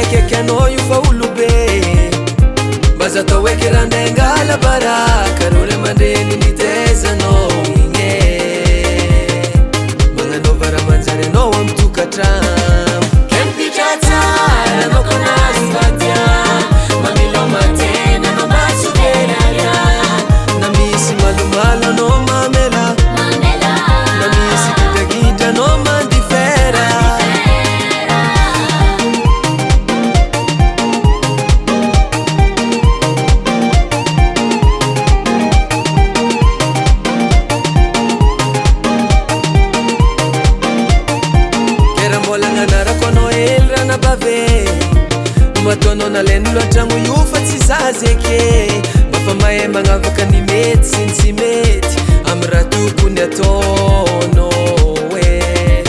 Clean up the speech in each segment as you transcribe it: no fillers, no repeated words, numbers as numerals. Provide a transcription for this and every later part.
akaiky anao io fa olobe mbaza atao eky randengala baraka rô le mandreny nitezanao igny magnanaova raha manjary anao amy tokatrano kempitra tsara anao konazy fatia mamilo matena anao masoveraya na misy malomalo anao mamela na misy gidragidra anao mandifera matoanao naleny loatragno io fa tsy zazeke mba fa mahay magnavaka ny mety sy ny tsy mety amy raha tokony ataonao e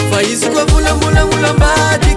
fa izy koa volambolan'olo ambady